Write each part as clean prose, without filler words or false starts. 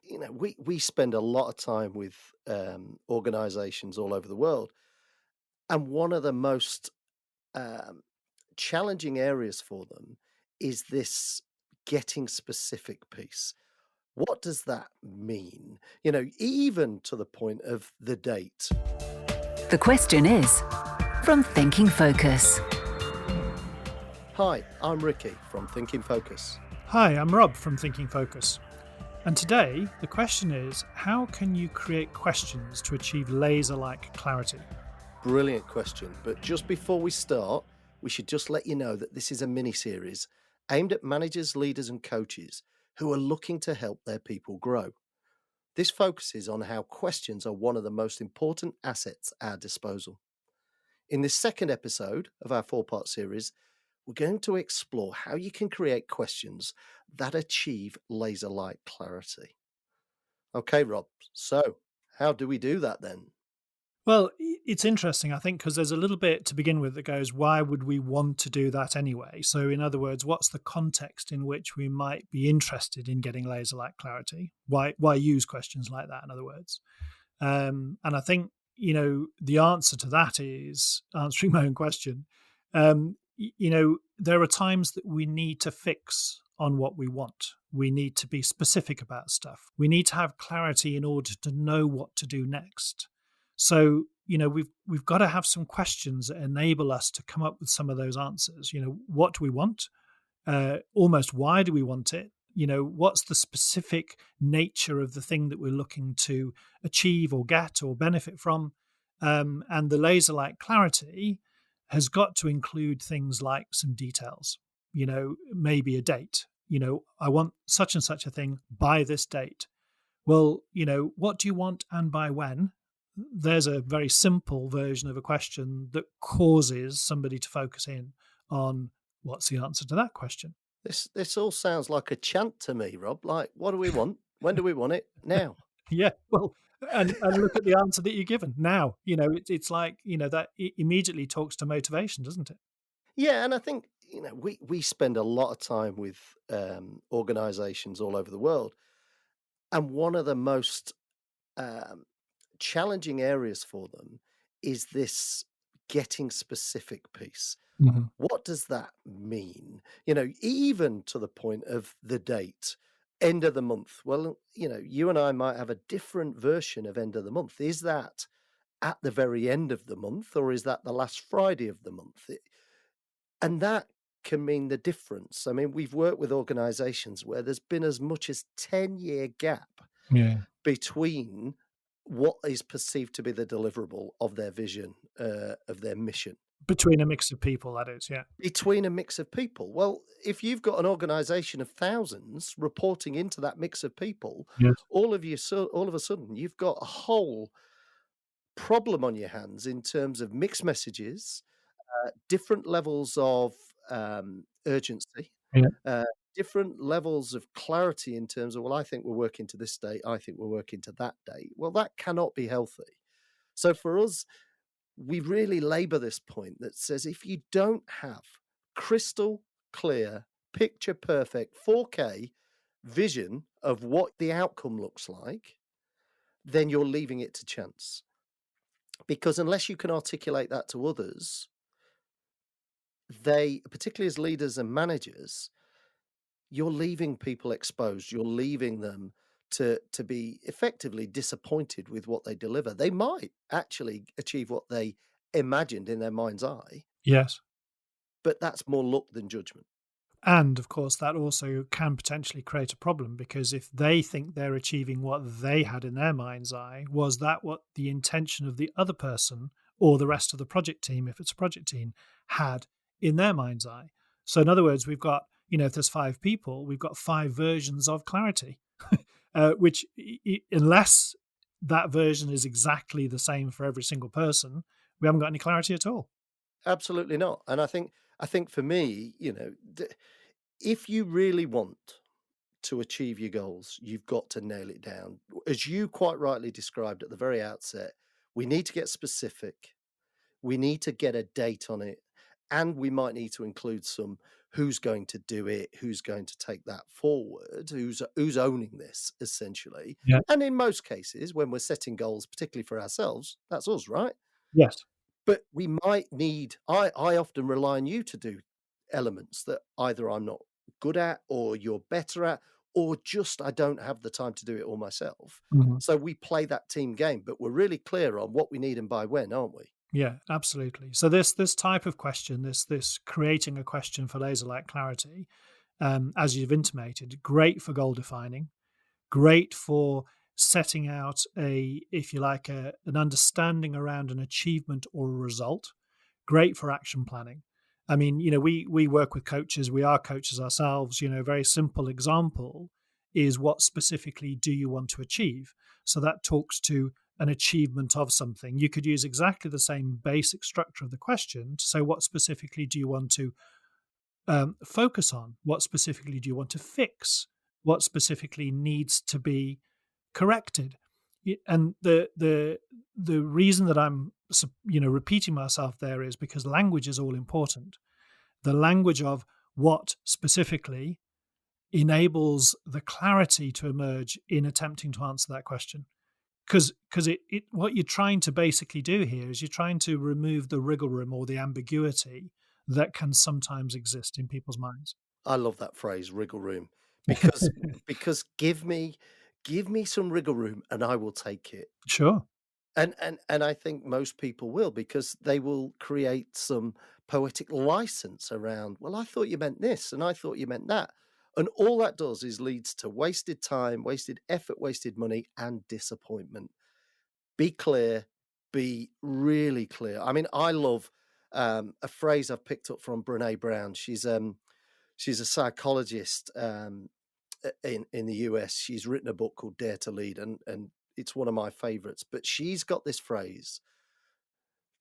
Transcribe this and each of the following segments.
We spend a lot of time with organizations all over the world, and one of the most um, challenging areas for them is this getting specific piece. What does that mean? Even to the point of the date. The question is from Thinking Focus. Hi, I'm Ricky from Thinking Focus. Hi, I'm Rob from Thinking Focus. And today, the question is, how can you create questions to achieve laser-like clarity? Brilliant question. But just before we start, we should just let you know that this is a mini series aimed at managers, leaders, and coaches who are looking to help their people grow. This focuses on how questions are one of the most important assets at our disposal. In this second episode of our four-part series, we're going to explore how you can create questions that achieve laser-like clarity. Okay, Rob, so how do we do that then? Well, it's interesting, I think, because there's a little bit to begin with that goes, why would we want to do that anyway? So, in other words, what's the context in which we might be interested in getting laser-like clarity? Why use questions like that, in other words? And I think, the answer to that is answering my own question. There are times that we need to fix on what we want. We need to be specific about stuff. We need to have clarity in order to know what to do next. So, we've got to have some questions that enable us to come up with some of those answers. What do we want? Almost why do we want it? What's the specific nature of the thing that we're looking to achieve or get or benefit from? And the laser-like clarity has got to include things like some details, maybe a date. I want such and such a thing by this date. Well, what do you want and by when? There's a very simple version of a question that causes somebody to focus in on what's the answer to that question. This all sounds like a chant to me, Rob. Like, what do we want? When do we want it? Now. Yeah, well, and look at the answer that you're given now. It's like that immediately talks to motivation, doesn't it? Yeah, and I think we spend a lot of time with organisations all over the world, and one of the most um, challenging areas for them is this getting specific piece. Mhm. What does that mean? Even to the point of the date, end of the month. Well, you and I might have a different version of end of the month. Is that at the very end of the month, or is that the last Friday of the month? And that can mean the difference. I mean, we've worked with organizations where there's been as much as 10-year gap Yeah. between what is perceived to be the deliverable of their vision, of their mission. Between a mix of people, that is, yeah. Between a mix of people. Well, if you've got an organization of thousands reporting into that mix of people, Yes. all of a sudden you've got a whole problem on your hands in terms of mixed messages, different levels of urgency, Yeah. uh, different levels of clarity in terms of, well, I think we're working to this date, I think we're working to that date. Well, that cannot be healthy. So for us, we really labor this point that says if you don't have crystal clear, picture perfect 4K vision of what the outcome looks like, then you're leaving it to chance. Because unless you can articulate that to others, they, particularly as leaders and managers, you're leaving people exposed. You're leaving them to be effectively disappointed with what they deliver. They might actually achieve what they imagined in their mind's eye, Yes. but that's more luck than judgment. And of course, that also can potentially create a problem because if they think they're achieving what they had in their mind's eye, was that what the intention of the other person or the rest of the project team, if it's a project team, had in their mind's eye? So, in other words, we've got, if there's five people, we've got five versions of clarity, which, unless that version is exactly the same for every single person, we haven't got any clarity at all. Absolutely not. And I think for me, if you really want to achieve your goals, you've got to nail it down. As you quite rightly described at the very outset, we need to get specific. We need to get a date on it. and we might need to include some who's going to do it, who's going to take that forward, who's owning this essentially. Yeah. And in most cases, when we're setting goals, particularly for ourselves, that's us, right? Yes. But we might need, I often rely on you to do elements that either I'm not good at or you're better at, or just I don't have the time to do it all myself. Mhm. So we play that team game, but we're really clear on what we need and by when, aren't we? Yeah, absolutely. So this type of question, this creating a question for laser-like clarity, as you've intimated, great for goal defining, great for setting out if you like, an understanding around an achievement or a result, great for action planning. I mean, we work with coaches, we are coaches ourselves. A very simple example is, what specifically do you want to achieve? So that talks to an achievement of something. You could use exactly the same basic structure of the question to say, what specifically do you want to focus on? What specifically do you want to fix? What specifically needs to be corrected? And the reason that I'm repeating myself there is because language is all important. The language of what specifically enables the clarity to emerge in attempting to answer that question. Because it what you're trying to basically do here is you're trying to remove the wriggle room or the ambiguity that can sometimes exist in people's minds. I love that phrase, wriggle room, because give me some wriggle room and I will take it. Sure. And I think most people will, because they will create some poetic license around, well, I thought you meant this and I thought you meant that. And all that does is leads to wasted time, wasted effort, wasted money, and disappointment. Be clear, be really clear. I mean, I love a phrase I've picked up from Brene Brown. She's a psychologist in the US. She's written a book called Dare to Lead, and it's one of my favorites. But she's got this phrase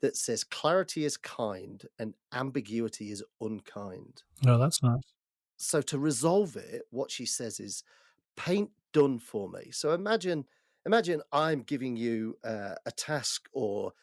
that says, clarity is kind and ambiguity is unkind. No, that's nice. So to resolve it, what she says is, paint done for me. So imagine I'm giving you a task or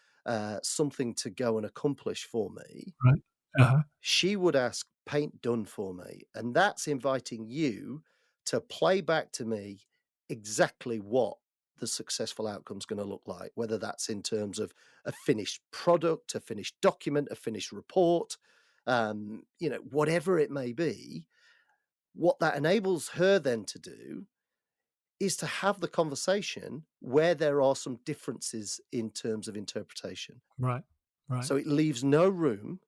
something to go and accomplish for me. Right. Uh-huh. She would ask, paint done for me. And that's inviting you to play back to me exactly what the successful outcome is going to look like, whether that's in terms of a finished product, a finished document, a finished report, whatever it may be. What that enables her then to do is to have the conversation where there are some differences in terms of interpretation. Right. Right. So it leaves no room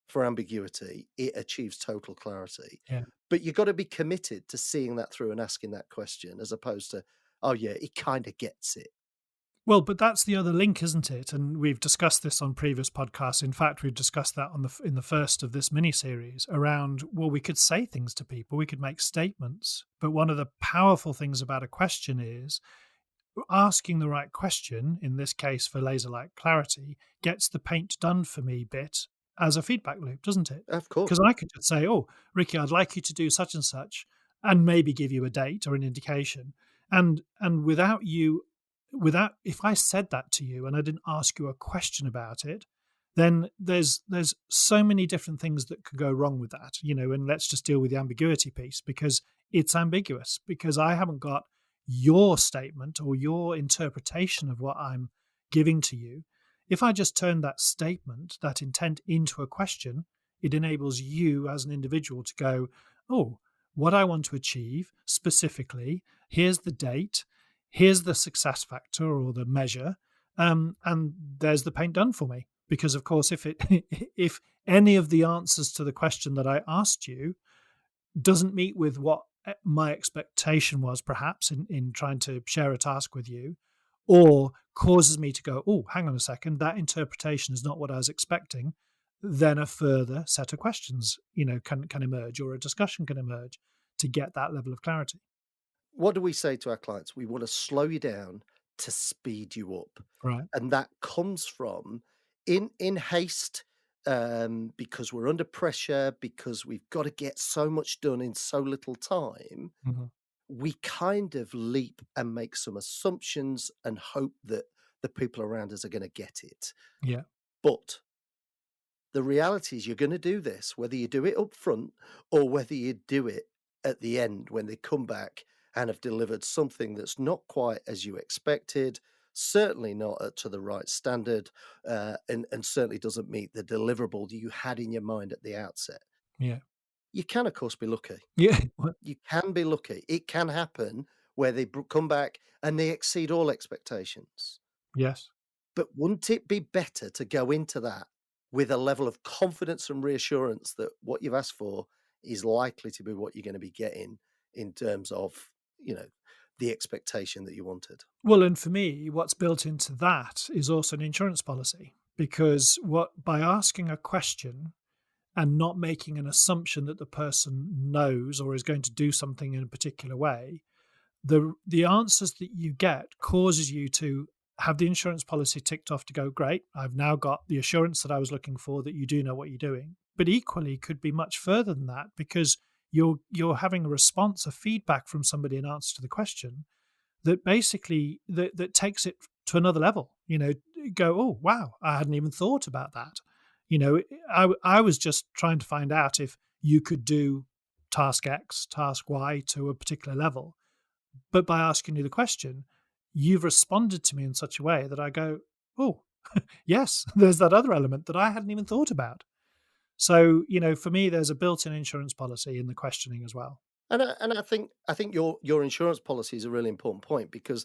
for ambiguity, it achieves total clarity. Yeah. But you've got to be committed to seeing that through and asking that question, as opposed to, oh, yeah, he kind of gets it. Well, but that's the other link, isn't it? And we've discussed this on previous podcasts. In fact, we've discussed that in the first of this mini series around, well, we could say things to people, we could make statements. But one of the powerful things about a question is asking the right question, in this case for laser-like clarity, gets the paint done for me bit as a feedback loop, doesn't it? Of course. Because I could just say, oh, Ricky, I'd like you to do such and such, and maybe give you a date or an indication. And without if I said that to you and I didn't ask you a question about it, then there's so many different things that could go wrong with that, and let's just deal with the ambiguity piece, because it's ambiguous, because I haven't got your statement or your interpretation of what I'm giving to you. If I just turn that statement, that intent, into a question, it enables you as an individual to go, oh, what I want to achieve specifically, here's the date, here's the success factor or the measure, and there's the paint done for me. Because of course, if any of the answers to the question that I asked you doesn't meet with what my expectation was, perhaps in trying to share a task with you, or causes me to go, oh, hang on a second, that interpretation is not what I was expecting, then a further set of questions, can emerge, or a discussion can emerge to get that level of clarity. What do we say to our clients? We want to slow you down to speed you up. Right. And that comes from in haste, because we're under pressure, because we've got to get so much done in so little time. Mm-hmm. We kind of leap and make some assumptions and hope that the people around us are going to get it. Yeah. But the reality is you're going to do this, whether you do it up front or whether you do it at the end when they come back and have delivered something that's not quite as you expected, certainly not to the right standard, and certainly doesn't meet the deliverable that you had in your mind at the outset. Yeah. You can, of course, be lucky. Yeah. You can be lucky. It can happen where they come back and they exceed all expectations. Yes. But wouldn't it be better to go into that with a level of confidence and reassurance that what you've asked for is likely to be what you're going to be getting in terms of, the expectation that you wanted? Well, and for me, what's built into that is also an insurance policy, because by asking a question and not making an assumption that the person knows or is going to do something in a particular way, the answers that you get causes you to have the insurance policy ticked off to go, great, I've now got the assurance that I was looking for that you do know what you're doing. But equally could be much further than that, because you're having a response, a feedback from somebody in answer to the question that basically that takes it to another level. Go, oh wow, I hadn't even thought about that. I was just trying to find out if you could do task X, task Y to a particular level. But by asking you the question, you've responded to me in such a way that I go, oh, yes, there's that other element that I hadn't even thought about. So, for me, there's a built-in insurance policy in the questioning as well. And I think your insurance policy is a really important point, because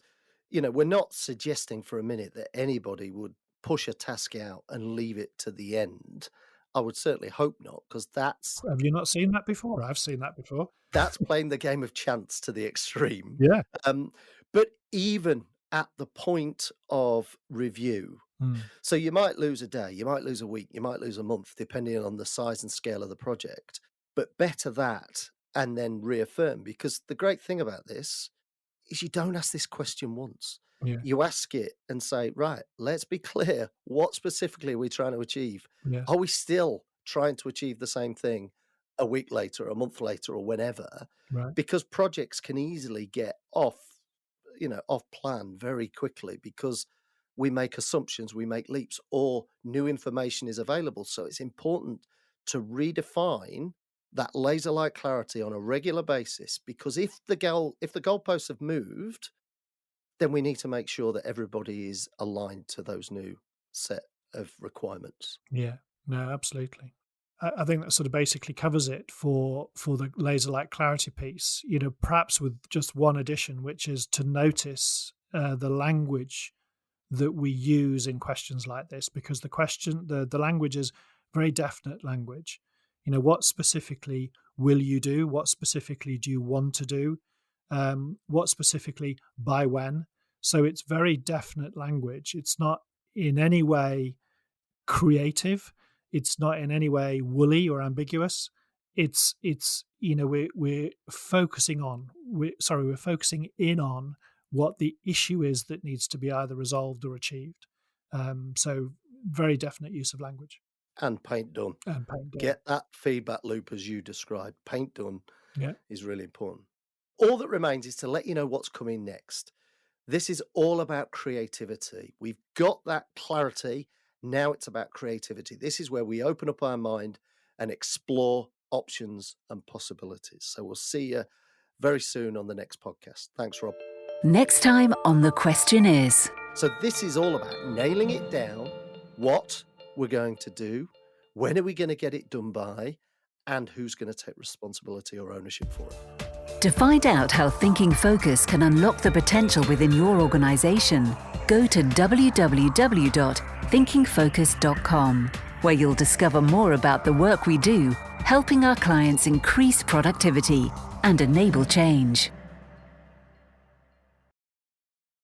we're not suggesting for a minute that anybody would push a task out and leave it to the end. I would certainly hope not, because that's... Have you not seen that before? I've seen that before. That's playing the game of chance to the extreme. Yeah. But even at the point of review, so you might lose a day, you might lose a week, you might lose a month, depending on the size and scale of the project. But better that and then reaffirm, because the great thing about this is you don't ask this question once. Yeah. You ask it and say, right, let's be clear. What specifically are we trying to achieve? Yeah. Are we still trying to achieve the same thing a week later, a month later, or whenever? Right. Because projects can easily get off plan very quickly, because we make assumptions, we make leaps, or new information is available. So it's important to redefine that laser-like clarity on a regular basis, because if the goalposts have moved, then we need to make sure that everybody is aligned to those new set of requirements. Yeah, no, absolutely. I think that sort of basically covers it for the laser-like clarity piece, perhaps with just one addition, which is to notice the language that we use in questions like this, because the language is very definite language. What specifically will you do? What specifically do you want to do? What specifically by when? So it's very definite language. It's not in any way creative. It's not in any way woolly or ambiguous. It's we're focusing in on what the issue is that needs to be either resolved or achieved. So very definite use of language. And paint done. Get that feedback loop as you described. Paint done is really important. All that remains is to let you know what's coming next. This is all about creativity. We've got that clarity. Now it's about creativity. This is where we open up our mind and explore options and possibilities. So we'll see you very soon on the next podcast. Thanks, Rob. Next time on The Question Is. So this is all about nailing it down, what we're going to do, when are we going to get it done by, and who's going to take responsibility or ownership for it. To find out how Thinking Focus can unlock the potential within your organization, go to www.thinkingfocus.com, where you'll discover more about the work we do, helping our clients increase productivity and enable change.